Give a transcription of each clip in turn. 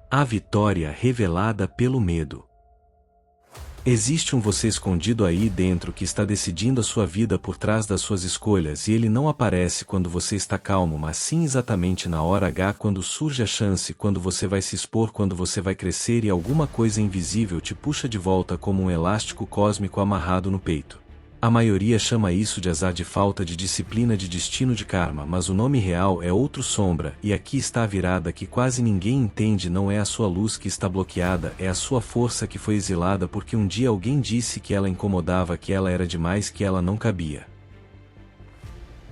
A vitória revelada pelo medo. Existe um você escondido aí dentro que está decidindo a sua vida por trás das suas escolhas e ele não aparece quando você está calmo, mas sim exatamente na hora H, quando surge a chance, quando você vai se expor, quando você vai crescer e alguma coisa invisível te puxa de volta como um elástico cósmico amarrado no peito. A maioria chama isso de azar, de falta de disciplina, de destino, de karma, mas o nome real é outro sombra, e aqui está a virada que quase ninguém entende. Não é a sua luz que está bloqueada, é a sua força que foi exilada porque um dia alguém disse que ela incomodava, que ela era demais, que ela não cabia.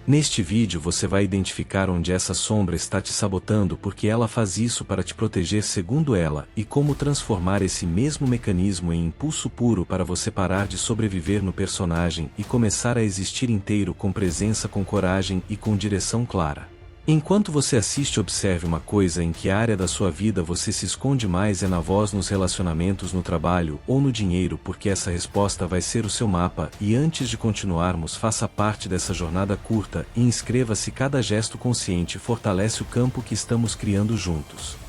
Neste vídeo você vai identificar onde essa sombra está te sabotando, porque ela faz isso para te proteger segundo ela, e como transformar esse mesmo mecanismo em impulso puro para você parar de sobreviver no personagem e começar a existir inteiro, com presença, com coragem e com direção clara. Enquanto você assiste, observe uma coisa: em que área da sua vida você se esconde mais? É na voz, nos relacionamentos, no trabalho ou no dinheiro? Porque essa resposta vai ser o seu mapa. E antes de continuarmos, faça parte dessa jornada curta e inscreva-se. Cada gesto consciente fortalece o campo que estamos criando juntos.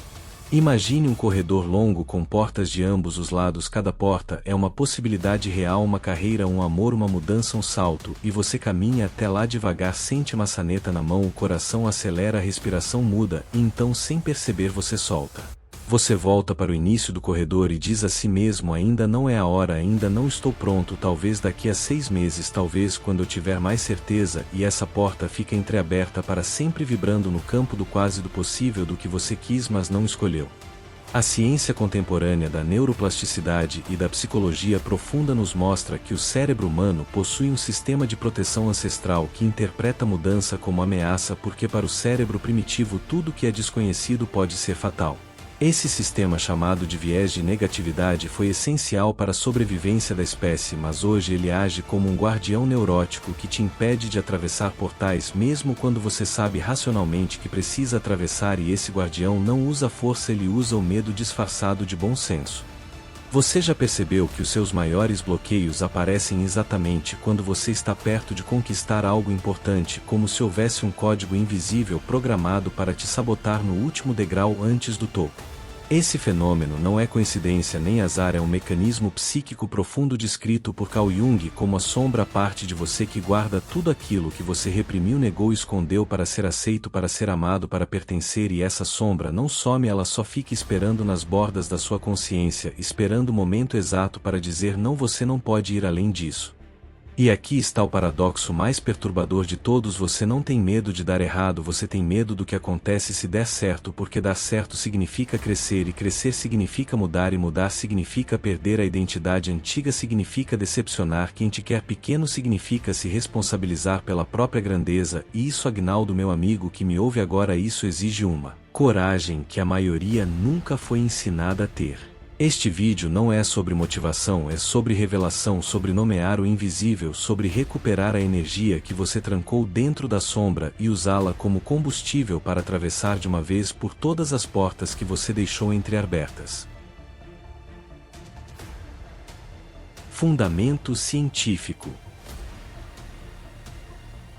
Imagine um corredor longo com portas de ambos os lados. Cada porta é uma possibilidade real, uma carreira, um amor, uma mudança, um salto, e você caminha até lá devagar, sente maçaneta na mão, o coração acelera, a respiração muda, e então, sem perceber, você solta. Você volta para o início do corredor e diz a si mesmo: ainda não é a hora, ainda não estou pronto, talvez daqui a 6 meses, talvez quando eu tiver mais certeza, e essa porta fica entreaberta para sempre, vibrando no campo do quase, do possível, do que você quis mas não escolheu. A ciência contemporânea da neuroplasticidade e da psicologia profunda nos mostra que o cérebro humano possui um sistema de proteção ancestral que interpreta a mudança como ameaça, porque para o cérebro primitivo tudo que é desconhecido pode ser fatal. Esse sistema, chamado de viés de negatividade, foi essencial para a sobrevivência da espécie, mas hoje ele age como um guardião neurótico que te impede de atravessar portais mesmo quando você sabe racionalmente que precisa atravessar, e esse guardião não usa força, ele usa o medo disfarçado de bom senso. Você já percebeu que os seus maiores bloqueios aparecem exatamente quando você está perto de conquistar algo importante, como se houvesse um código invisível programado para te sabotar no último degrau antes do topo? Esse fenômeno não é coincidência nem azar, é um mecanismo psíquico profundo descrito por Carl Jung como a sombra, a parte de você que guarda tudo aquilo que você reprimiu, negou, escondeu para ser aceito, para ser amado, para pertencer. E essa sombra não some, ela só fica esperando nas bordas da sua consciência, esperando o momento exato para dizer não, você não pode ir além disso. E aqui está o paradoxo mais perturbador de todos: você não tem medo de dar errado, você tem medo do que acontece se der certo, porque dar certo significa crescer, e crescer significa mudar, e mudar significa perder a identidade antiga, significa decepcionar quem te quer. Pequeno significa se responsabilizar pela própria grandeza, e isso, Agnaldo, meu amigo que me ouve agora, isso exige uma coragem que a maioria nunca foi ensinada a ter. Este vídeo não é sobre motivação, é sobre revelação, sobre nomear o invisível, sobre recuperar a energia que você trancou dentro da sombra e usá-la como combustível para atravessar de uma vez por todas as portas que você deixou entreabertas. Fundamento científico.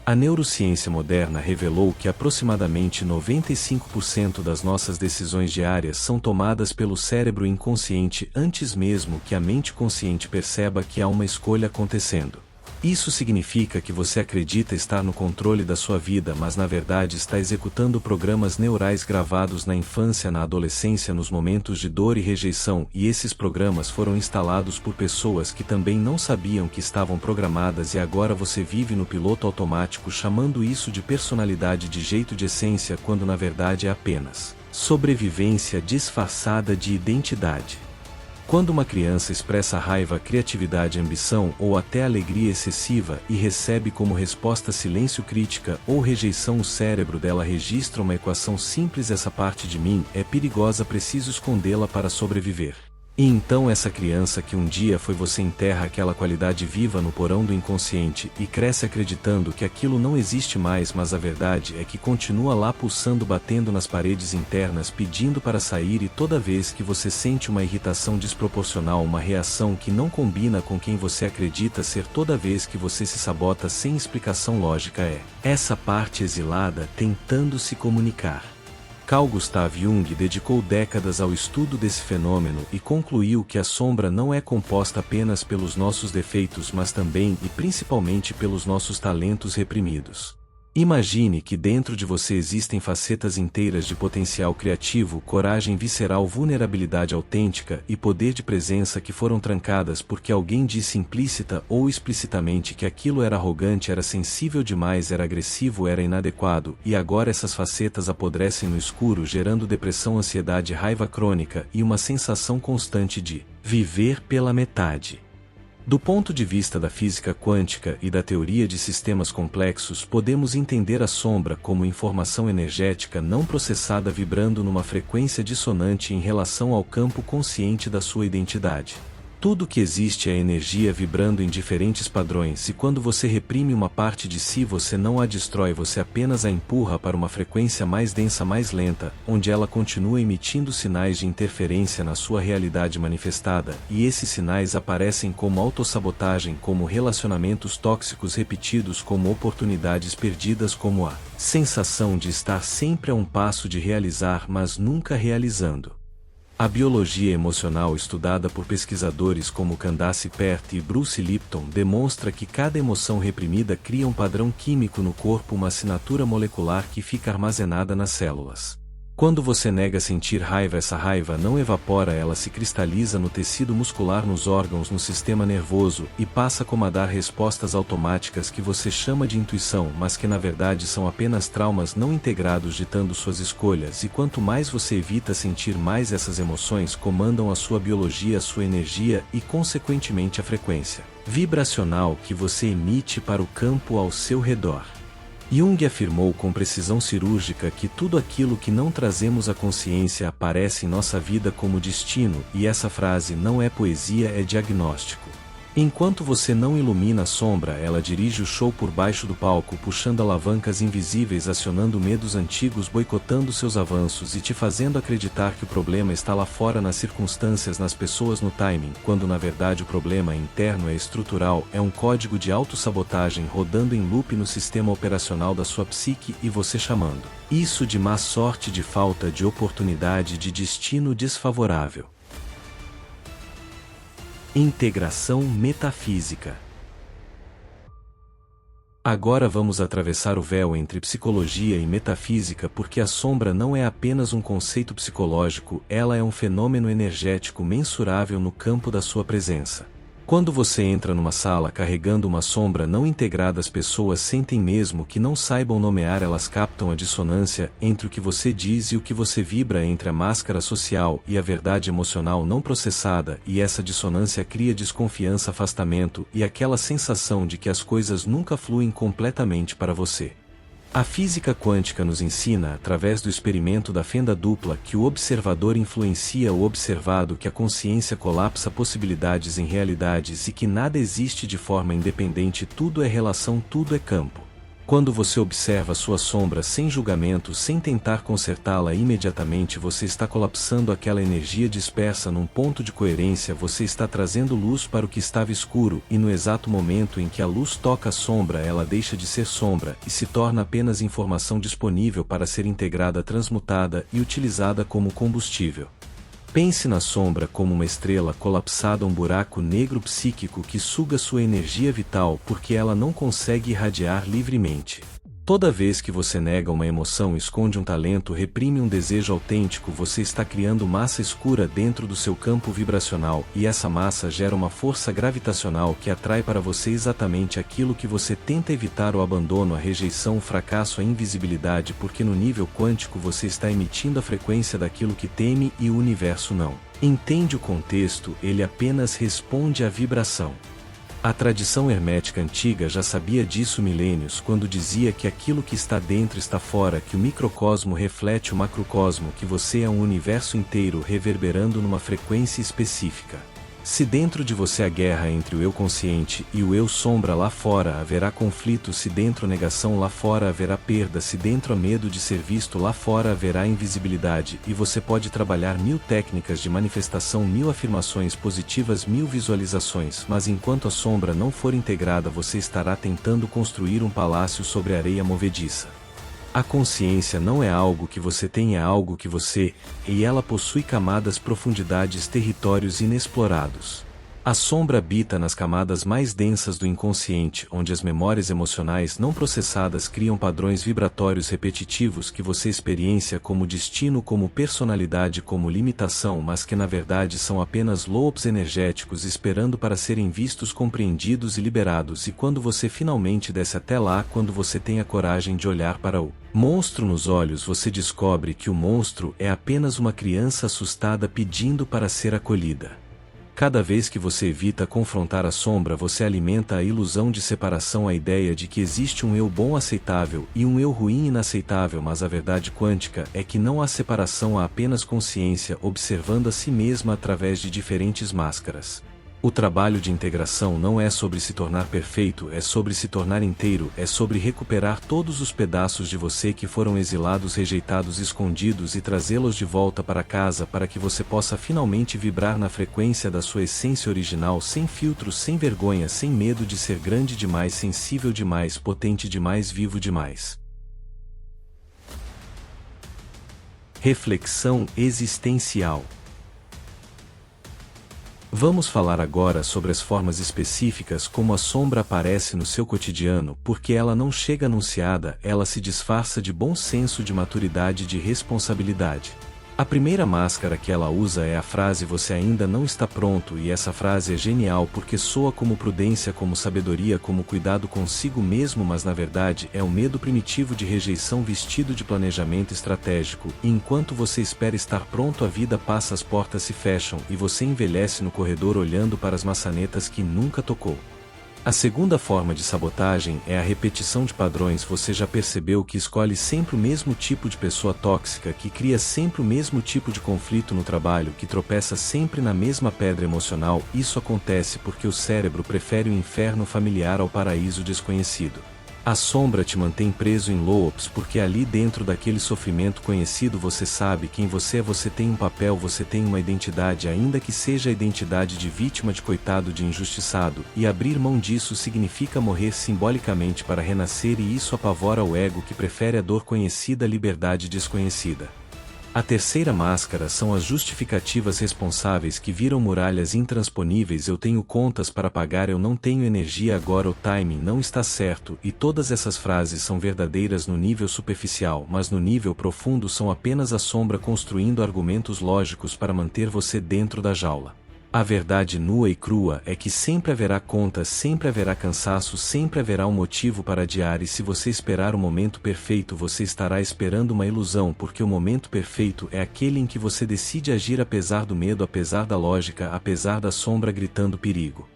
A neurociência moderna revelou que aproximadamente 95% das nossas decisões diárias são tomadas pelo cérebro inconsciente antes mesmo que a mente consciente perceba que há uma escolha acontecendo. Isso significa que você acredita estar no controle da sua vida, mas na verdade está executando programas neurais gravados na infância, na adolescência, nos momentos de dor e rejeição, e esses programas foram instalados por pessoas que também não sabiam que estavam programadas, e agora você vive no piloto automático, chamando isso de personalidade, de jeito, de essência, quando na verdade é apenas sobrevivência disfarçada de identidade. Quando uma criança expressa raiva, criatividade, ambição ou até alegria excessiva e recebe como resposta silêncio, crítica ou rejeição, o cérebro dela registra uma equação simples: essa parte de mim é perigosa, preciso escondê-la para sobreviver. E então essa criança que um dia foi você enterra aquela qualidade viva no porão do inconsciente e cresce acreditando que aquilo não existe mais, mas a verdade é que continua lá pulsando, batendo nas paredes internas, pedindo para sair, e toda vez que você sente uma irritação desproporcional, uma reação que não combina com quem você acredita ser, toda vez que você se sabota sem explicação lógica, é essa parte exilada tentando se comunicar. Carl Gustav Jung dedicou décadas ao estudo desse fenômeno e concluiu que a sombra não é composta apenas pelos nossos defeitos, mas também e principalmente pelos nossos talentos reprimidos. Imagine que dentro de você existem facetas inteiras de potencial criativo, coragem visceral, vulnerabilidade autêntica e poder de presença que foram trancadas porque alguém disse implícita ou explicitamente que aquilo era arrogante, era sensível demais, era agressivo, era inadequado, e agora essas facetas apodrecem no escuro, gerando depressão, ansiedade, raiva crônica e uma sensação constante de viver pela metade. Do ponto de vista da física quântica e da teoria de sistemas complexos, podemos entender a sombra como informação energética não processada vibrando numa frequência dissonante em relação ao campo consciente da sua identidade. Tudo que existe é energia vibrando em diferentes padrões, e quando você reprime uma parte de si, você não a destrói, você apenas a empurra para uma frequência mais densa, mais lenta, onde ela continua emitindo sinais de interferência na sua realidade manifestada, e esses sinais aparecem como autossabotagem, como relacionamentos tóxicos repetidos, como oportunidades perdidas, como a sensação de estar sempre a um passo de realizar, mas nunca realizando. A biologia emocional estudada por pesquisadores como Candace Pert e Bruce Lipton demonstra que cada emoção reprimida cria um padrão químico no corpo, uma assinatura molecular que fica armazenada nas células. Quando você nega sentir raiva, essa raiva não evapora, ela se cristaliza no tecido muscular, nos órgãos, no sistema nervoso e passa a comandar respostas automáticas que você chama de intuição, mas que na verdade são apenas traumas não integrados ditando suas escolhas, e quanto mais você evita sentir, mais essas emoções comandam a sua biologia, a sua energia e consequentemente a frequência vibracional que você emite para o campo ao seu redor. Jung afirmou com precisão cirúrgica que tudo aquilo que não trazemos à consciência aparece em nossa vida como destino, e essa frase não é poesia, é diagnóstico. Enquanto você não ilumina a sombra, ela dirige o show por baixo do palco, puxando alavancas invisíveis, acionando medos antigos, boicotando seus avanços e te fazendo acreditar que o problema está lá fora, nas circunstâncias, nas pessoas, no timing, quando na verdade o problema é interno, é estrutural, é um código de autossabotagem rodando em loop no sistema operacional da sua psique, e você chamando isso de má sorte, de falta de oportunidade, de destino desfavorável. Integração metafísica. Agora vamos atravessar o véu entre psicologia e metafísica, porque a sombra não é apenas um conceito psicológico, ela é um fenômeno energético mensurável no campo da sua presença. Quando você entra numa sala carregando uma sombra não integrada, as pessoas sentem, mesmo que não saibam nomear, elas captam a dissonância entre o que você diz e o que você vibra, entre a máscara social e a verdade emocional não processada, e essa dissonância cria desconfiança, afastamento e aquela sensação de que as coisas nunca fluem completamente para você. A física quântica nos ensina, através do experimento da fenda dupla, que o observador influencia o observado, que a consciência colapsa possibilidades em realidades e que nada existe de forma independente, tudo é relação, tudo é campo. Quando você observa sua sombra sem julgamento, sem tentar consertá-la imediatamente, você está colapsando aquela energia dispersa num ponto de coerência, você está trazendo luz para o que estava escuro, e no exato momento em que a luz toca a sombra, ela deixa de ser sombra e se torna apenas informação disponível para ser integrada, transmutada e utilizada como combustível. Pense na sombra como uma estrela colapsada, um buraco negro psíquico que suga sua energia vital porque ela não consegue irradiar livremente. Toda vez que você nega uma emoção, esconde um talento, reprime um desejo autêntico, você está criando massa escura dentro do seu campo vibracional, e essa massa gera uma força gravitacional que atrai para você exatamente aquilo que você tenta evitar: o abandono, a rejeição, o fracasso, a invisibilidade, porque no nível quântico você está emitindo a frequência daquilo que teme e o universo não entende o contexto, ele apenas responde à vibração. A tradição hermética antiga já sabia disso milênios, quando dizia que aquilo que está dentro está fora, que o microcosmo reflete o macrocosmo, que você é um universo inteiro reverberando numa frequência específica. Se dentro de você há guerra entre o eu consciente e o eu sombra, lá fora haverá conflito. Se dentro negação, lá fora haverá perda. Se dentro há medo de ser visto, lá fora haverá invisibilidade. E você pode trabalhar 1000 técnicas de manifestação, 1000 afirmações positivas, 1000 visualizações, mas enquanto a sombra não for integrada, você estará tentando construir um palácio sobre areia movediça. A consciência não é algo que você tem, é algo que você, e ela possui camadas, profundidades, territórios inexplorados. A sombra habita nas camadas mais densas do inconsciente, onde as memórias emocionais não processadas criam padrões vibratórios repetitivos que você experiencia como destino, como personalidade, como limitação, mas que na verdade são apenas loops energéticos esperando para serem vistos, compreendidos e liberados. E quando você finalmente desce até lá, quando você tem a coragem de olhar para o monstro nos olhos, você descobre que o monstro é apenas uma criança assustada pedindo para ser acolhida. Cada vez que você evita confrontar a sombra, você alimenta a ilusão de separação, a ideia de que existe um eu bom aceitável e um eu ruim inaceitável, mas a verdade quântica é que não há separação, há apenas consciência observando a si mesma através de diferentes máscaras. O trabalho de integração não é sobre se tornar perfeito, é sobre se tornar inteiro, é sobre recuperar todos os pedaços de você que foram exilados, rejeitados, escondidos e trazê-los de volta para casa para que você possa finalmente vibrar na frequência da sua essência original, sem filtros, sem vergonha, sem medo de ser grande demais, sensível demais, potente demais, vivo demais. Reflexão existencial. Vamos falar agora sobre as formas específicas como a sombra aparece no seu cotidiano, porque ela não chega anunciada, ela se disfarça de bom senso, de maturidade, de responsabilidade. A primeira máscara que ela usa é a frase "você ainda não está pronto", e essa frase é genial porque soa como prudência, como sabedoria, como cuidado consigo mesmo, mas na verdade é o medo primitivo de rejeição vestido de planejamento estratégico, e enquanto você espera estar pronto, a vida passa, as portas se fecham e você envelhece no corredor olhando para as maçanetas que nunca tocou. A segunda forma de sabotagem é a repetição de padrões. Você já percebeu que escolhe sempre o mesmo tipo de pessoa tóxica, que cria sempre o mesmo tipo de conflito no trabalho, que tropeça sempre na mesma pedra emocional? Isso acontece porque o cérebro prefere o inferno familiar ao paraíso desconhecido. A sombra te mantém preso em loops porque ali dentro daquele sofrimento conhecido você sabe quem você é, você tem um papel, você tem uma identidade, ainda que seja a identidade de vítima, de coitado, de injustiçado, e abrir mão disso significa morrer simbolicamente para renascer, e isso apavora o ego que prefere a dor conhecida à liberdade desconhecida. A terceira máscara são as justificativas responsáveis que viram muralhas intransponíveis. Eu tenho contas para pagar, eu não tenho energia agora, o timing não está certo, e todas essas frases são verdadeiras no nível superficial, mas no nível profundo são apenas a sombra construindo argumentos lógicos para manter você dentro da jaula. A verdade nua e crua é que sempre haverá contas, sempre haverá cansaço, sempre haverá um motivo para adiar, e se você esperar o momento perfeito, você estará esperando uma ilusão, porque o momento perfeito é aquele em que você decide agir apesar do medo, apesar da lógica, apesar da sombra gritando perigo.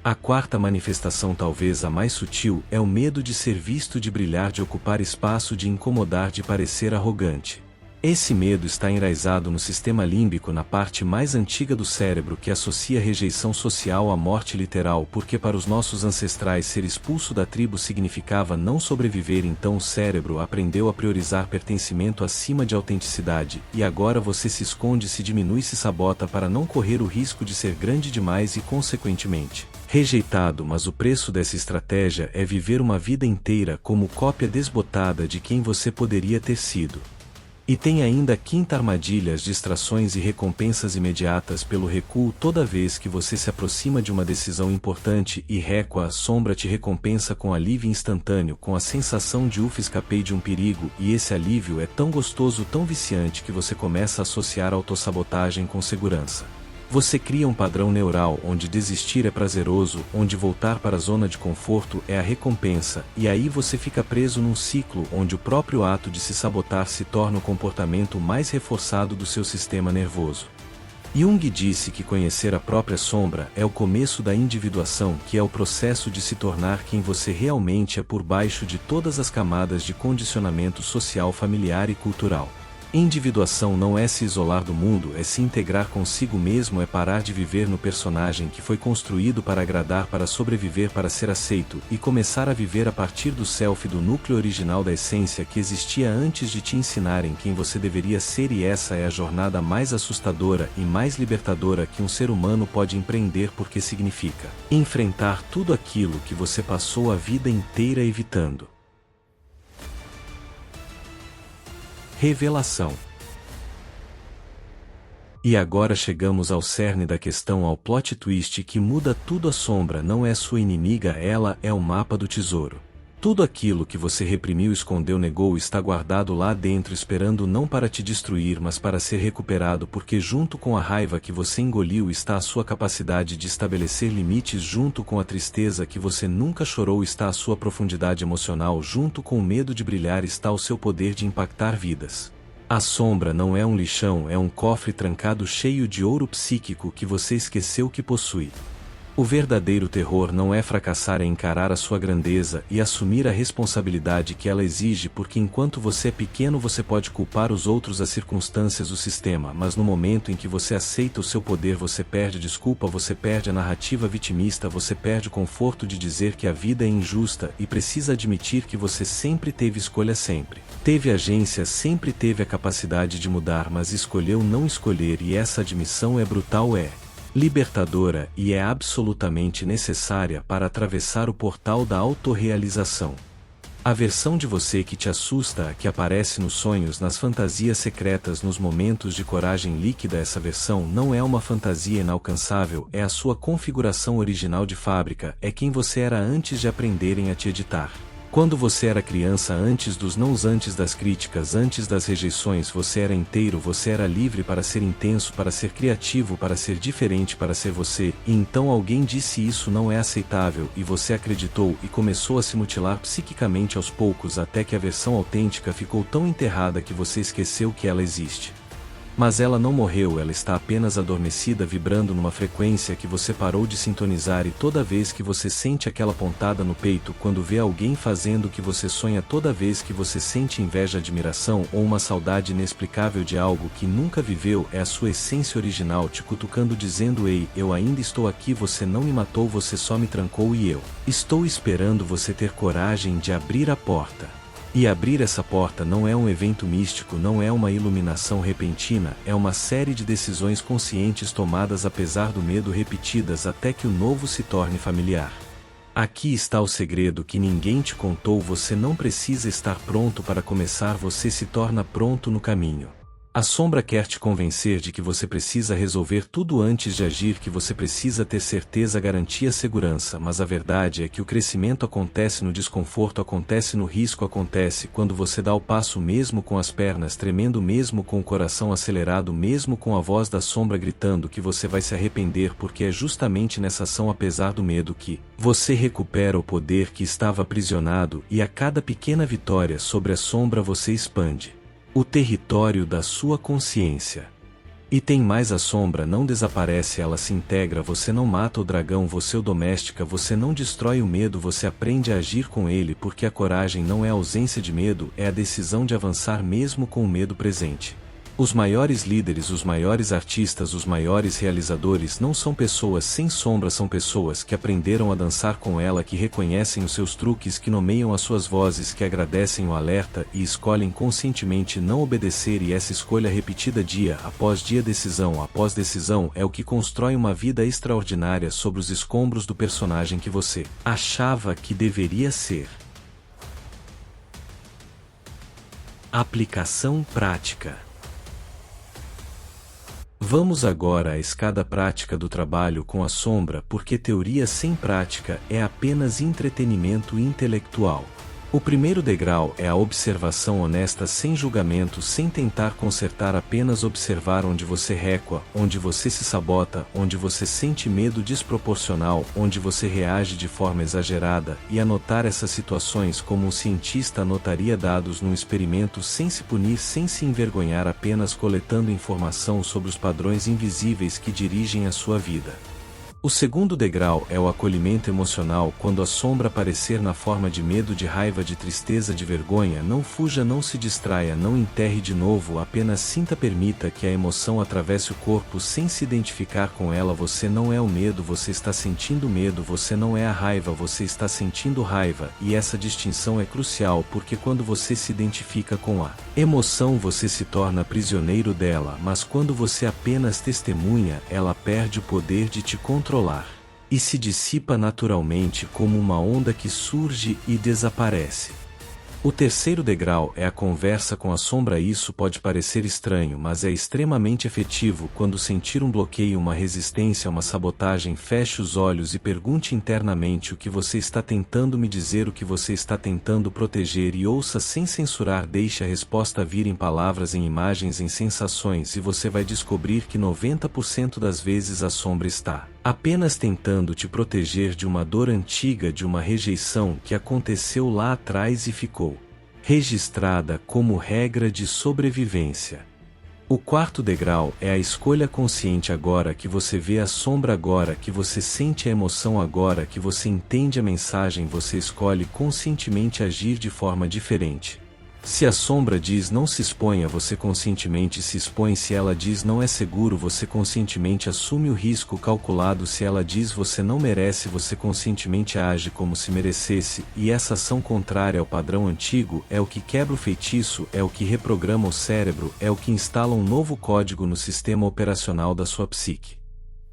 A quarta manifestação, talvez a mais sutil, é o medo de ser visto, de brilhar, de ocupar espaço, de incomodar, de parecer arrogante. Esse medo está enraizado no sistema límbico, na parte mais antiga do cérebro, que associa rejeição social à morte literal, porque para os nossos ancestrais ser expulso da tribo significava não sobreviver. Então o cérebro aprendeu a priorizar pertencimento acima de autenticidade, e agora você se esconde, se diminui, se sabota para não correr o risco de ser grande demais e consequentemente rejeitado. Mas o preço dessa estratégia é viver uma vida inteira como cópia desbotada de quem você poderia ter sido. E tem ainda a quinta armadilha, as distrações e recompensas imediatas pelo recuo. Toda vez que você se aproxima de uma decisão importante e recua, a sombra te recompensa com alívio instantâneo, com a sensação de ufa, escapei de um perigo, e esse alívio é tão gostoso, tão viciante, que você começa a associar a autossabotagem com segurança. Você cria um padrão neural onde desistir é prazeroso, onde voltar para a zona de conforto é a recompensa, e aí você fica preso num ciclo onde o próprio ato de se sabotar se torna o comportamento mais reforçado do seu sistema nervoso. Jung disse que conhecer a própria sombra é o começo da individuação, que é o processo de se tornar quem você realmente é por baixo de todas as camadas de condicionamento social, familiar e cultural. Individuação não é se isolar do mundo, é se integrar consigo mesmo, é parar de viver no personagem que foi construído para agradar, para sobreviver, para ser aceito, e começar a viver a partir do self, do núcleo original da essência que existia antes de te ensinarem quem você deveria ser. E essa é a jornada mais assustadora e mais libertadora que um ser humano pode empreender, porque significa enfrentar tudo aquilo que você passou a vida inteira evitando. Revelação. E agora chegamos ao cerne da questão, ao plot twist que muda tudo. A sombra não é sua inimiga, ela é o mapa do tesouro. Tudo aquilo que você reprimiu, escondeu, negou está guardado lá dentro, esperando não para te destruir, mas para ser recuperado, porque junto com a raiva que você engoliu está a sua capacidade de estabelecer limites, junto com a tristeza que você nunca chorou está a sua profundidade emocional, junto com o medo de brilhar está o seu poder de impactar vidas. A sombra não é um lixão, é um cofre trancado cheio de ouro psíquico que você esqueceu que possui. O verdadeiro terror não é fracassar, é encarar a sua grandeza e assumir a responsabilidade que ela exige, porque enquanto você é pequeno você pode culpar os outros, as circunstâncias, o sistema, mas no momento em que você aceita o seu poder você perde desculpa, você perde a narrativa vitimista, você perde o conforto de dizer que a vida é injusta e precisa admitir que você sempre teve escolha, sempre teve agência, sempre teve a capacidade de mudar, mas escolheu não escolher, e essa admissão é brutal, é libertadora e é absolutamente necessária para atravessar o portal da autorrealização. A versão de você que te assusta, a que aparece nos sonhos, nas fantasias secretas, nos momentos de coragem líquida, essa versão não é uma fantasia inalcançável, é a sua configuração original de fábrica, é quem você era antes de aprenderem a te editar. Quando você era criança, antes dos nãos, antes das críticas, antes das rejeições, você era inteiro, você era livre para ser intenso, para ser criativo, para ser diferente, para ser você, e então alguém disse isso não é aceitável, e você acreditou e começou a se mutilar psiquicamente aos poucos, até que a versão autêntica ficou tão enterrada que você esqueceu que ela existe. Mas ela não morreu, ela está apenas adormecida, vibrando numa frequência que você parou de sintonizar, e toda vez que você sente aquela pontada no peito, quando vê alguém fazendo o que você sonha, toda vez que você sente inveja, admiração ou uma saudade inexplicável de algo que nunca viveu, é a sua essência original te cutucando, dizendo: ei, eu ainda estou aqui, você não me matou, você só me trancou e eu estou esperando você ter coragem de abrir a porta. E abrir essa porta não é um evento místico, não é uma iluminação repentina, é uma série de decisões conscientes tomadas apesar do medo, repetidas até que o novo se torne familiar. Aqui está o segredo que ninguém te contou: você não precisa estar pronto para começar, você se torna pronto no caminho. A sombra quer te convencer de que você precisa resolver tudo antes de agir, que você precisa ter certeza, garantia, segurança, mas a verdade é que o crescimento acontece no desconforto, acontece no risco, acontece quando você dá o passo, mesmo com as pernas tremendo, mesmo com o coração acelerado, mesmo com a voz da sombra gritando que você vai se arrepender, porque é justamente nessa ação, apesar do medo, que você recupera o poder que estava aprisionado, e a cada pequena vitória sobre a sombra você expande o território da sua consciência. E tem mais: a sombra não desaparece, ela se integra, você não mata o dragão, você o domestica, você não destrói o medo, você aprende a agir com ele, porque a coragem não é a ausência de medo, é a decisão de avançar mesmo com o medo presente. Os maiores líderes, os maiores artistas, os maiores realizadores não são pessoas sem sombra, são pessoas que aprenderam a dançar com ela, que reconhecem os seus truques, que nomeiam as suas vozes, que agradecem o alerta e escolhem conscientemente não obedecer, e essa escolha repetida dia após dia, decisão após decisão, é o que constrói uma vida extraordinária sobre os escombros do personagem que você achava que deveria ser. Aplicação prática. Vamos agora à escada prática do trabalho com a sombra, porque teoria sem prática é apenas entretenimento intelectual. O primeiro degrau é a observação honesta, sem julgamento, sem tentar consertar, apenas observar onde você recua, onde você se sabota, onde você sente medo desproporcional, onde você reage de forma exagerada, e anotar essas situações como um cientista anotaria dados num experimento, sem se punir, sem se envergonhar, apenas coletando informação sobre os padrões invisíveis que dirigem a sua vida. O segundo degrau é o acolhimento emocional. Quando a sombra aparecer na forma de medo, de raiva, de tristeza, de vergonha, não fuja, não se distraia, não enterre de novo, apenas sinta, permita que a emoção atravesse o corpo sem se identificar com ela. Você não é o medo, você está sentindo medo, você não é a raiva, você está sentindo raiva, e essa distinção é crucial, porque quando você se identifica com a emoção você se torna prisioneiro dela, mas quando você apenas testemunha, ela perde o poder de te controlar e se dissipa naturalmente como uma onda que surge e desaparece. O terceiro degrau é a conversa com a sombra. Isso pode parecer estranho, mas é extremamente efetivo quando sentir um bloqueio, uma resistência, uma sabotagem. Feche os olhos e pergunte internamente o que você está tentando me dizer, o que você está tentando proteger, e ouça sem censurar. Deixe a resposta vir em palavras, em imagens, em sensações, e você vai descobrir que 90% das vezes a sombra está apenas tentando te proteger de uma dor antiga, de uma rejeição que aconteceu lá atrás e ficou registrada como regra de sobrevivência. O quarto degrau é a escolha consciente. Agora que você vê a sombra, agora que você sente a emoção, agora que você entende a mensagem, você escolhe conscientemente agir de forma diferente. Se a sombra diz não se exponha, você conscientemente se expõe. Se ela diz não é seguro, você conscientemente assume o risco calculado. Se ela diz você não merece, você conscientemente age como se merecesse. E essa ação contrária ao padrão antigo é o que quebra o feitiço, é o que reprograma o cérebro, é o que instala um novo código no sistema operacional da sua psique.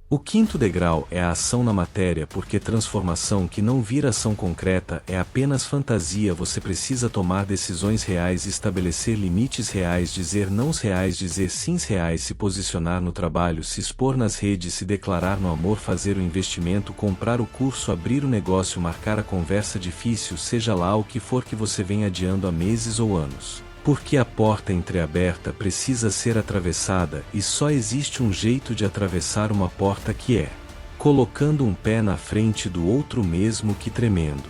O quinto degrau é a ação na matéria, porque transformação que não vira ação concreta é apenas fantasia. Você precisa tomar decisões reais, estabelecer limites reais, dizer nãos reais, dizer sims reais, se posicionar no trabalho, se expor nas redes, se declarar no amor, fazer o investimento, comprar o curso, abrir o negócio, marcar a conversa difícil, seja lá o que for que você vem adiando há meses ou anos. Porque a porta entreaberta precisa ser atravessada, e só existe um jeito de atravessar uma porta, que é colocando um pé na frente do outro, mesmo que tremendo.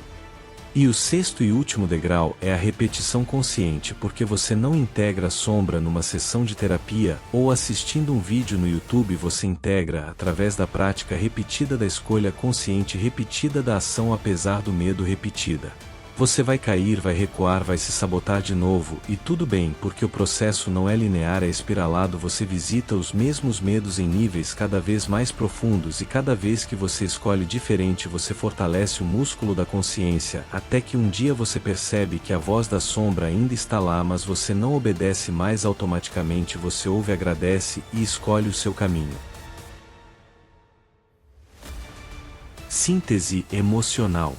E o sexto e último degrau é a repetição consciente, porque você não integra a sombra numa sessão de terapia ou assistindo um vídeo no YouTube, você integra através da prática repetida da escolha consciente repetida da ação, apesar do medo repetida. Você vai cair, vai recuar, vai se sabotar de novo, e tudo bem, porque o processo não é linear, é espiralado. Você visita os mesmos medos em níveis cada vez mais profundos, e cada vez que você escolhe diferente, você fortalece o músculo da consciência, até que um dia você percebe que a voz da sombra ainda está lá, mas você não obedece mais. Automaticamente você ouve, agradece e escolhe o seu caminho. Síntese emocional.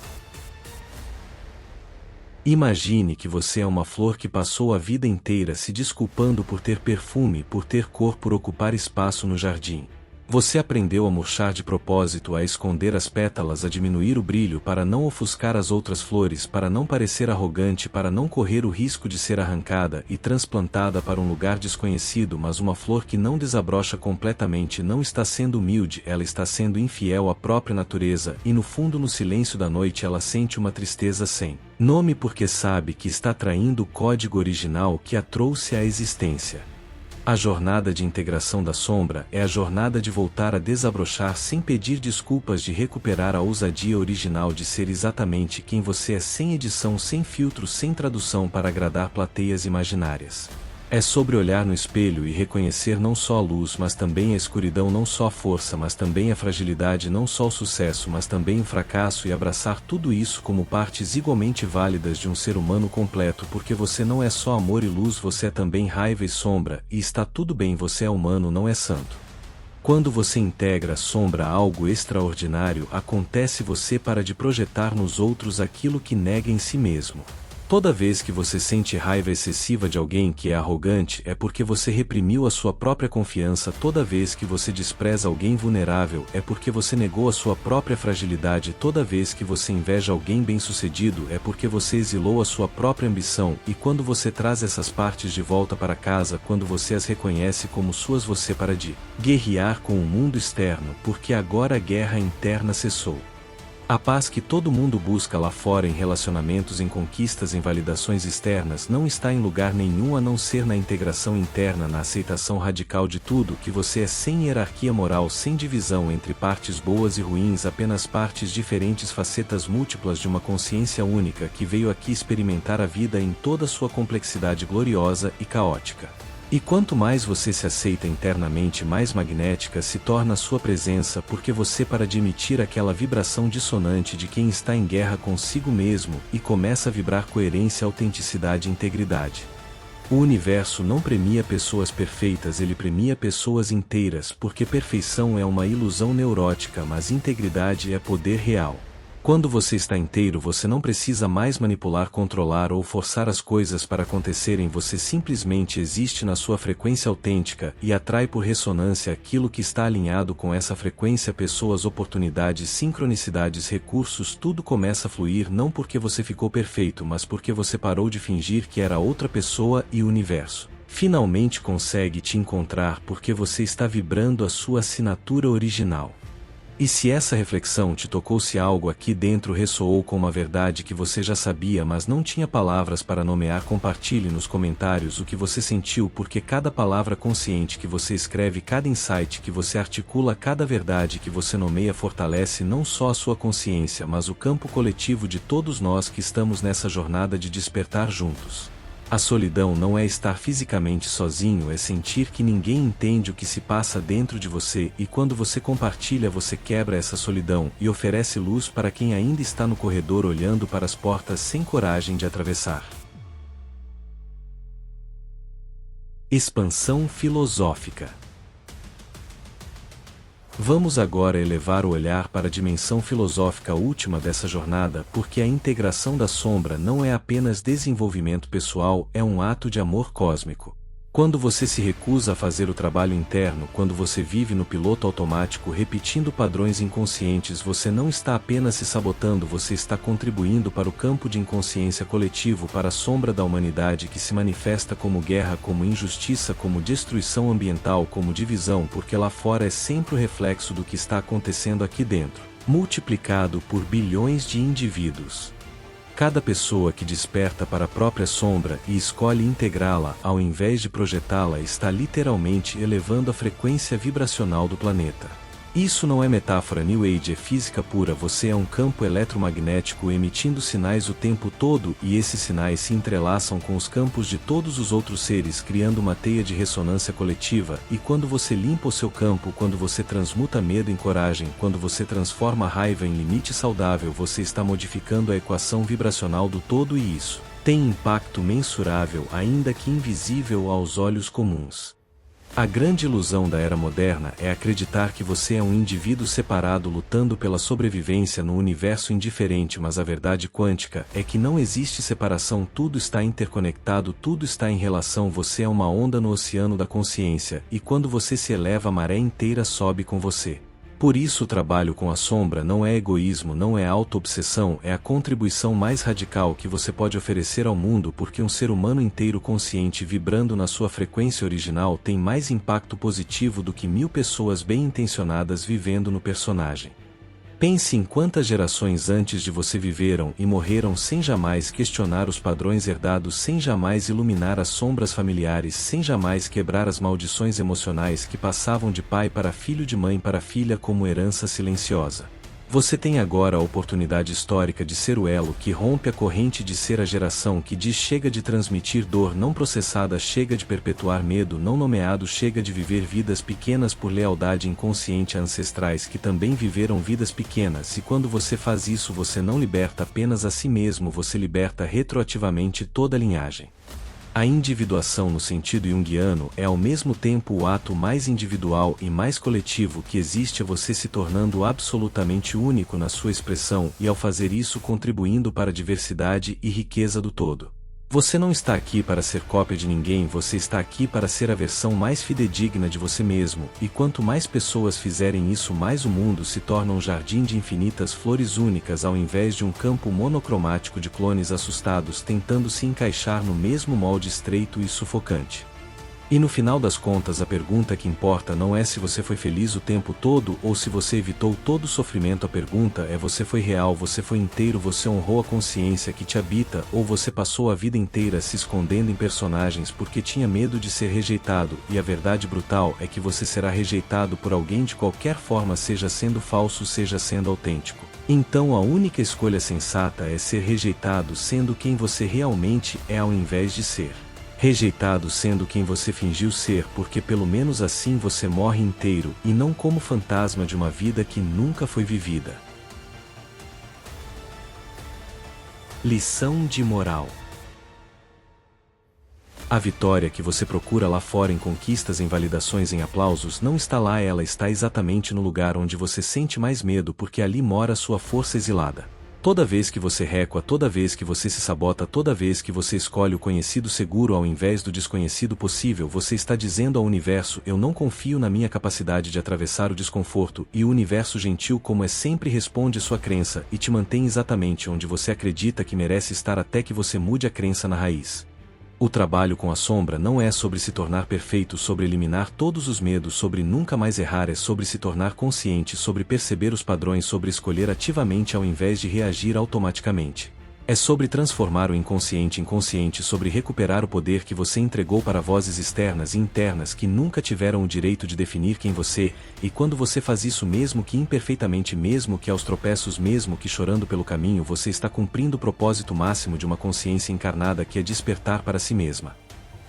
Imagine que você é uma flor que passou a vida inteira se desculpando por ter perfume, por ter cor, por ocupar espaço no jardim. Você aprendeu a murchar de propósito, a esconder as pétalas, a diminuir o brilho para não ofuscar as outras flores, para não parecer arrogante, para não correr o risco de ser arrancada e transplantada para um lugar desconhecido. Mas uma flor que não desabrocha completamente não está sendo humilde, ela está sendo infiel à própria natureza, e no fundo, no silêncio da noite, ela sente uma tristeza sem nome, porque sabe que está traindo o código original que a trouxe à existência. A jornada de integração da sombra é a jornada de voltar a desabrochar sem pedir desculpas, de recuperar a ousadia original de ser exatamente quem você é, sem edição, sem filtro, sem tradução para agradar plateias imaginárias. É sobre olhar no espelho e reconhecer não só a luz, mas também a escuridão, não só a força, mas também a fragilidade, não só o sucesso, mas também o fracasso, e abraçar tudo isso como partes igualmente válidas de um ser humano completo, porque você não é só amor e luz, você é também raiva e sombra, e está tudo bem, você é humano, não é santo. Quando você integra a sombra, algo extraordinário acontece. Você para de projetar nos outros aquilo que nega em si mesmo. Toda vez que você sente raiva excessiva de alguém que é arrogante, é porque você reprimiu a sua própria confiança. Toda vez que você despreza alguém vulnerável, é porque você negou a sua própria fragilidade. Toda vez que você inveja alguém bem-sucedido, é porque você exilou a sua própria ambição. E quando você traz essas partes de volta para casa, quando você as reconhece como suas, você para de guerrear com o mundo externo, porque agora a guerra interna cessou. A paz que todo mundo busca lá fora, em relacionamentos, em conquistas, em validações externas, não está em lugar nenhum a não ser na integração interna, na aceitação radical de tudo que você é, sem hierarquia moral, sem divisão entre partes boas e ruins, apenas partes diferentes, facetas múltiplas de uma consciência única que veio aqui experimentar a vida em toda sua complexidade gloriosa e caótica. E quanto mais você se aceita internamente, mais magnética se torna a sua presença, porque você para de emitir aquela vibração dissonante de quem está em guerra consigo mesmo e começa a vibrar coerência, autenticidade e integridade. O universo não premia pessoas perfeitas, ele premia pessoas inteiras, porque perfeição é uma ilusão neurótica, mas integridade é poder real. Quando você está inteiro, você não precisa mais manipular, controlar ou forçar as coisas para acontecerem, você simplesmente existe na sua frequência autêntica e atrai por ressonância aquilo que está alinhado com essa frequência, pessoas, oportunidades, sincronicidades, recursos, tudo começa a fluir não porque você ficou perfeito, mas porque você parou de fingir que era outra pessoa e o universo finalmente consegue te encontrar porque você está vibrando a sua assinatura original. E se essa reflexão te tocou, se algo aqui dentro ressoou com uma verdade que você já sabia, mas não tinha palavras para nomear, compartilhe nos comentários o que você sentiu, porque cada palavra consciente que você escreve, cada insight que você articula, cada verdade que você nomeia fortalece não só a sua consciência, mas o campo coletivo de todos nós que estamos nessa jornada de despertar juntos. A solidão não é estar fisicamente sozinho, é sentir que ninguém entende o que se passa dentro de você, e quando você compartilha, você quebra essa solidão e oferece luz para quem ainda está no corredor olhando para as portas sem coragem de atravessar. Expansão filosófica. Vamos agora elevar o olhar para a dimensão filosófica última dessa jornada, porque a integração da sombra não é apenas desenvolvimento pessoal, é um ato de amor cósmico. Quando você se recusa a fazer o trabalho interno, quando você vive no piloto automático repetindo padrões inconscientes, você não está apenas se sabotando, você está contribuindo para o campo de inconsciência coletivo, para a sombra da humanidade que se manifesta como guerra, como injustiça, como destruição ambiental, como divisão, porque lá fora é sempre o reflexo do que está acontecendo aqui dentro, multiplicado por bilhões de indivíduos. Cada pessoa que desperta para a própria sombra e escolhe integrá-la, ao invés de projetá-la, está literalmente elevando a frequência vibracional do planeta. Isso não é metáfora New Age, é física pura. Você é um campo eletromagnético emitindo sinais o tempo todo, e esses sinais se entrelaçam com os campos de todos os outros seres, criando uma teia de ressonância coletiva. E quando você limpa o seu campo, quando você transmuta medo em coragem, quando você transforma a raiva em limite saudável, você está modificando a equação vibracional do todo, e isso tem impacto mensurável, ainda que invisível aos olhos comuns. A grande ilusão da era moderna é acreditar que você é um indivíduo separado lutando pela sobrevivência no universo indiferente, mas a verdade quântica é que não existe separação, tudo está interconectado, tudo está em relação, você é uma onda no oceano da consciência, e quando você se eleva, a maré inteira sobe com você. Por isso o trabalho com a sombra não é egoísmo, não é auto-obsessão, é a contribuição mais radical que você pode oferecer ao mundo, porque um ser humano inteiro consciente vibrando na sua frequência original tem mais impacto positivo do que 1000 pessoas bem-intencionadas vivendo no personagem. Pense em quantas gerações antes de você viveram e morreram sem jamais questionar os padrões herdados, sem jamais iluminar as sombras familiares, sem jamais quebrar as maldições emocionais que passavam de pai para filho, de mãe para filha como herança silenciosa. Você tem agora a oportunidade histórica de ser o elo que rompe a corrente, de ser a geração que diz chega de transmitir dor não processada, chega de perpetuar medo não nomeado, chega de viver vidas pequenas por lealdade inconsciente a ancestrais que também viveram vidas pequenas, e quando você faz isso você não liberta apenas a si mesmo, você liberta retroativamente toda a linhagem. A individuação no sentido junguiano é ao mesmo tempo o ato mais individual e mais coletivo que existe, a você se tornando absolutamente único na sua expressão e ao fazer isso contribuindo para a diversidade e riqueza do todo. Você não está aqui para ser cópia de ninguém, você está aqui para ser a versão mais fidedigna de você mesmo, e quanto mais pessoas fizerem isso, mais o mundo se torna um jardim de infinitas flores únicas ao invés de um campo monocromático de clones assustados tentando se encaixar no mesmo molde estreito e sufocante. E no final das contas, a pergunta que importa não é se você foi feliz o tempo todo ou se você evitou todo o sofrimento, a pergunta é: você foi real, você foi inteiro, você honrou a consciência que te habita, ou você passou a vida inteira se escondendo em personagens porque tinha medo de ser rejeitado? E a verdade brutal é que você será rejeitado por alguém de qualquer forma, seja sendo falso, seja sendo autêntico. Então a única escolha sensata é ser rejeitado sendo quem você realmente é ao invés de ser rejeitado sendo quem você fingiu ser, porque pelo menos assim você morre inteiro e não como fantasma de uma vida que nunca foi vivida. Lição de moral. A vitória que você procura lá fora em conquistas, em validações, em aplausos, não está lá, ela está exatamente no lugar onde você sente mais medo, porque ali mora sua força exilada. Toda vez que você recua, toda vez que você se sabota, toda vez que você escolhe o conhecido seguro ao invés do desconhecido possível, você está dizendo ao universo: eu não confio na minha capacidade de atravessar o desconforto, e o universo, gentil como é sempre, responde sua crença e te mantém exatamente onde você acredita que merece estar até que você mude a crença na raiz. O trabalho com a sombra não é sobre se tornar perfeito, sobre eliminar todos os medos, sobre nunca mais errar, é sobre se tornar consciente, sobre perceber os padrões, sobre escolher ativamente ao invés de reagir automaticamente. É sobre transformar o inconsciente em consciente, sobre recuperar o poder que você entregou para vozes externas e internas que nunca tiveram o direito de definir quem você, e quando você faz isso, mesmo que imperfeitamente, mesmo que aos tropeços, mesmo que chorando pelo caminho, você está cumprindo o propósito máximo de uma consciência encarnada, que é despertar para si mesma.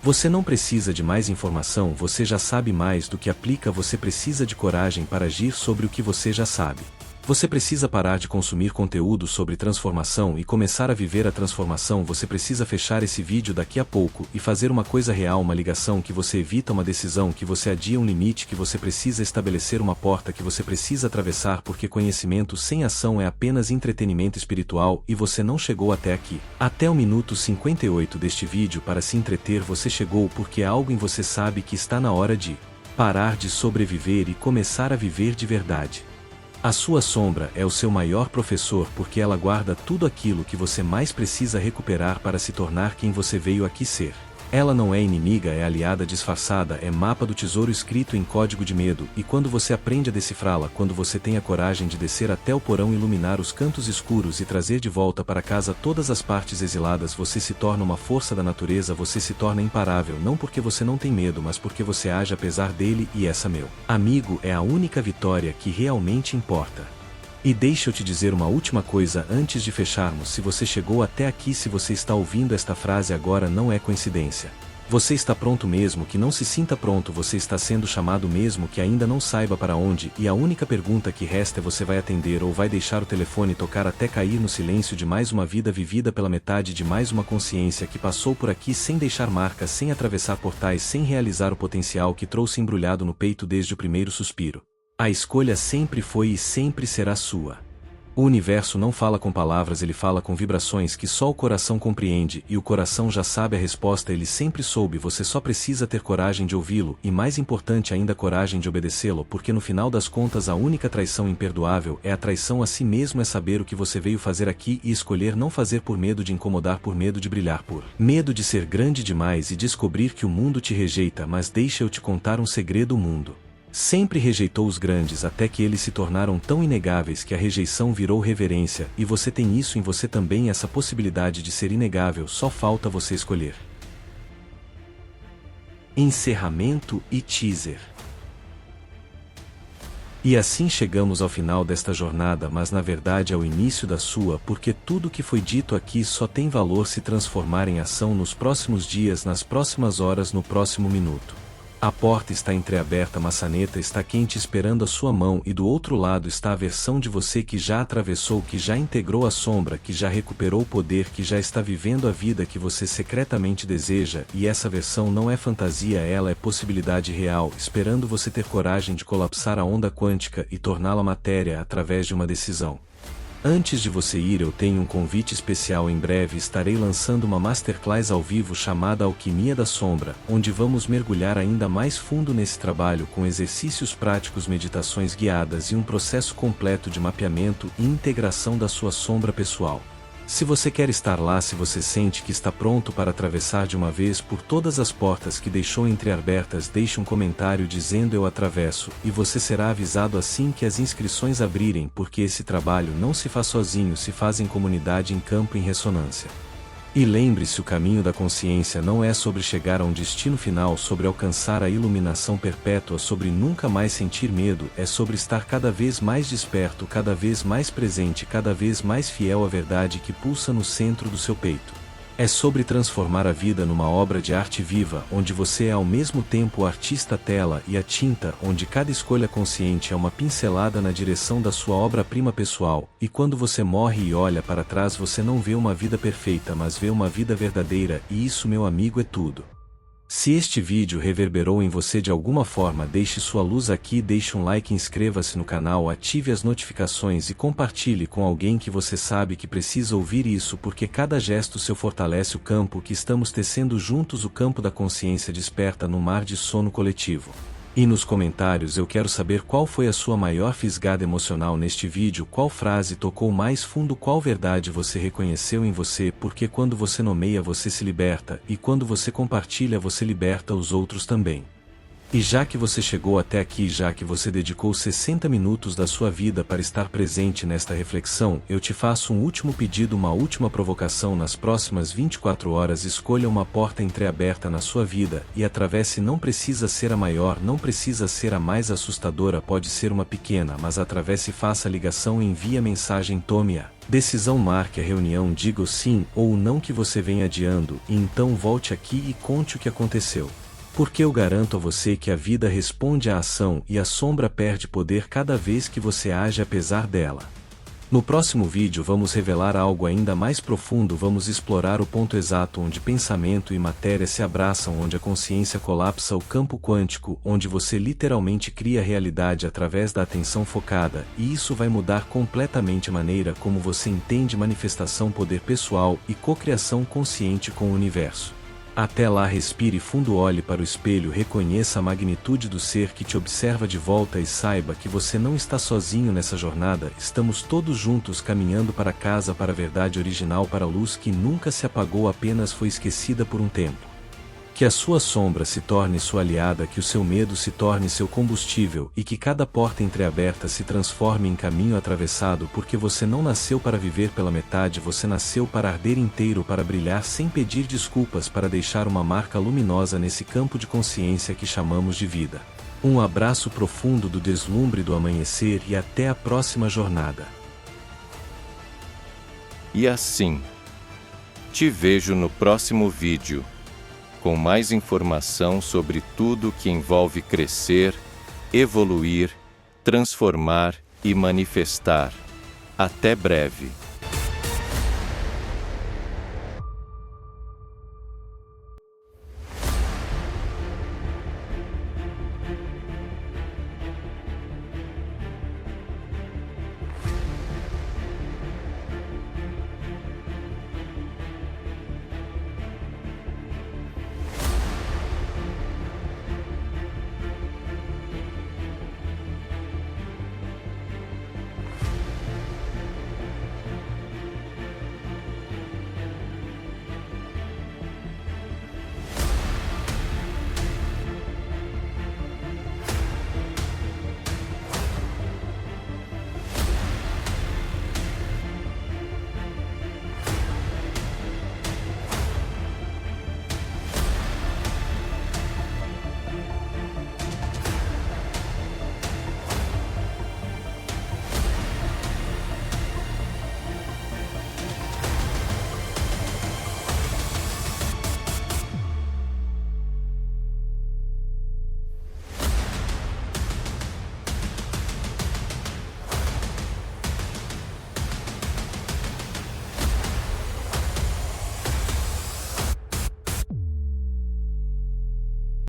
Você não precisa de mais informação, você já sabe mais do que aplica, você precisa de coragem para agir sobre o que você já sabe. Você precisa parar de consumir conteúdo sobre transformação e começar a viver a transformação. Você precisa fechar esse vídeo daqui a pouco e fazer uma coisa real, uma ligação que você evita, uma decisão que você adia, um limite que você precisa estabelecer, uma porta que você precisa atravessar, porque conhecimento sem ação é apenas entretenimento espiritual e você não chegou até aqui. Até o minuto 58 deste vídeo para se entreter, você chegou porque algo em você sabe que está na hora de parar de sobreviver e começar a viver de verdade. A sua sombra é o seu maior professor, porque ela guarda tudo aquilo que você mais precisa recuperar para se tornar quem você veio aqui ser. Ela não é inimiga, é aliada disfarçada, é mapa do tesouro escrito em código de medo, e quando você aprende a decifrá-la, quando você tem a coragem de descer até o porão, iluminar os cantos escuros e trazer de volta para casa todas as partes exiladas, você se torna uma força da natureza, você se torna imparável, não porque você não tem medo, mas porque você age apesar dele, e essa, meu amigo, é a única vitória que realmente importa. E deixa eu te dizer uma última coisa antes de fecharmos: se você chegou até aqui, se você está ouvindo esta frase agora, não é coincidência. Você está pronto, mesmo que não se sinta pronto, você está sendo chamado mesmo que ainda não saiba para onde, e a única pergunta que resta é: você vai atender ou vai deixar o telefone tocar até cair no silêncio de mais uma vida vivida pela metade de mais uma consciência que passou por aqui sem deixar marcas, sem atravessar portais, sem realizar o potencial que trouxe embrulhado no peito desde o primeiro suspiro? A escolha sempre foi e sempre será sua. O universo não fala com palavras, ele fala com vibrações que só o coração compreende, e o coração já sabe a resposta, ele sempre soube, você só precisa ter coragem de ouvi-lo, e mais importante ainda, coragem de obedecê-lo, porque no final das contas a única traição imperdoável é a traição a si mesmo, é saber o que você veio fazer aqui e escolher não fazer por medo de incomodar, por medo de brilhar, por medo de ser grande demais e descobrir que o mundo te rejeita. Mas deixa eu te contar um segredo: o mundo sempre rejeitou os grandes até que eles se tornaram tão inegáveis que a rejeição virou reverência, e você tem isso em você também, essa possibilidade de ser inegável, só falta você escolher. Encerramento e teaser. E assim chegamos ao final desta jornada, mas na verdade ao início da sua, porque tudo que foi dito aqui só tem valor se transformar em ação nos próximos dias, nas próximas horas, no próximo minuto. A porta está entreaberta, a maçaneta está quente esperando a sua mão, e do outro lado está a versão de você que já atravessou, que já integrou a sombra, que já recuperou o poder, que já está vivendo a vida que você secretamente deseja, e essa versão não é fantasia, ela é possibilidade real, esperando você ter coragem de colapsar a onda quântica e torná-la matéria através de uma decisão. Antes de você ir, eu tenho um convite especial. Em breve estarei lançando uma masterclass ao vivo chamada Alquimia da Sombra, onde vamos mergulhar ainda mais fundo nesse trabalho, com exercícios práticos, meditações guiadas e um processo completo de mapeamento e integração da sua sombra pessoal. Se você quer estar lá, se você sente que está pronto para atravessar de uma vez por todas as portas que deixou entreabertas, deixe um comentário dizendo eu atravesso, e você será avisado assim que as inscrições abrirem, porque esse trabalho não se faz sozinho, se faz em comunidade, em campo, em ressonância. E lembre-se, o caminho da consciência não é sobre chegar a um destino final, sobre alcançar a iluminação perpétua, sobre nunca mais sentir medo, é sobre estar cada vez mais desperto, cada vez mais presente, cada vez mais fiel à verdade que pulsa no centro do seu peito. É sobre transformar a vida numa obra de arte viva, onde você é ao mesmo tempo o artista, a tela e a tinta, onde cada escolha consciente é uma pincelada na direção da sua obra-prima pessoal, e quando você morre e olha para trás, você não vê uma vida perfeita, mas vê uma vida verdadeira, e isso, meu amigo, é tudo. Se este vídeo reverberou em você de alguma forma, deixe sua luz aqui, deixe um like, inscreva-se no canal, ative as notificações e compartilhe com alguém que você sabe que precisa ouvir isso, porque cada gesto seu fortalece o campo que estamos tecendo juntos, o campo da consciência desperta no mar de sono coletivo. E nos comentários eu quero saber qual foi a sua maior fisgada emocional neste vídeo, qual frase tocou mais fundo, qual verdade você reconheceu em você, porque quando você nomeia você se liberta, e quando você compartilha você liberta os outros também. E já que você chegou até aqui, já que você dedicou 60 minutos da sua vida para estar presente nesta reflexão, eu te faço um último pedido, uma última provocação. Nas próximas 24 horas escolha uma porta entreaberta na sua vida e atravesse. Não precisa ser a maior, não precisa ser a mais assustadora, pode ser uma pequena, mas atravesse, faça a ligação, envie a mensagem, tome a decisão, marque a reunião, diga o sim ou o não que você vem adiando, e então volte aqui e conte o que aconteceu. Porque eu garanto a você que a vida responde à ação e a sombra perde poder cada vez que você age apesar dela. No próximo vídeo vamos revelar algo ainda mais profundo, vamos explorar o ponto exato onde pensamento e matéria se abraçam, onde a consciência colapsa, o campo quântico, onde você literalmente cria a realidade através da atenção focada, e isso vai mudar completamente a maneira como você entende manifestação, poder pessoal e cocriação consciente com o universo. Até lá, respire fundo, olhe para o espelho, reconheça a magnitude do ser que te observa de volta e saiba que você não está sozinho nessa jornada, estamos todos juntos caminhando para casa, para a verdade original, para a luz que nunca se apagou, apenas foi esquecida por um tempo. Que a sua sombra se torne sua aliada, que o seu medo se torne seu combustível e que cada porta entreaberta se transforme em caminho atravessado, porque você não nasceu para viver pela metade, você nasceu para arder inteiro, para brilhar sem pedir desculpas, para deixar uma marca luminosa nesse campo de consciência que chamamos de vida. Um abraço profundo do deslumbre do amanhecer e até a próxima jornada. E assim, te vejo no próximo vídeo, com mais informação sobre tudo que envolve crescer, evoluir, transformar e manifestar. Até breve.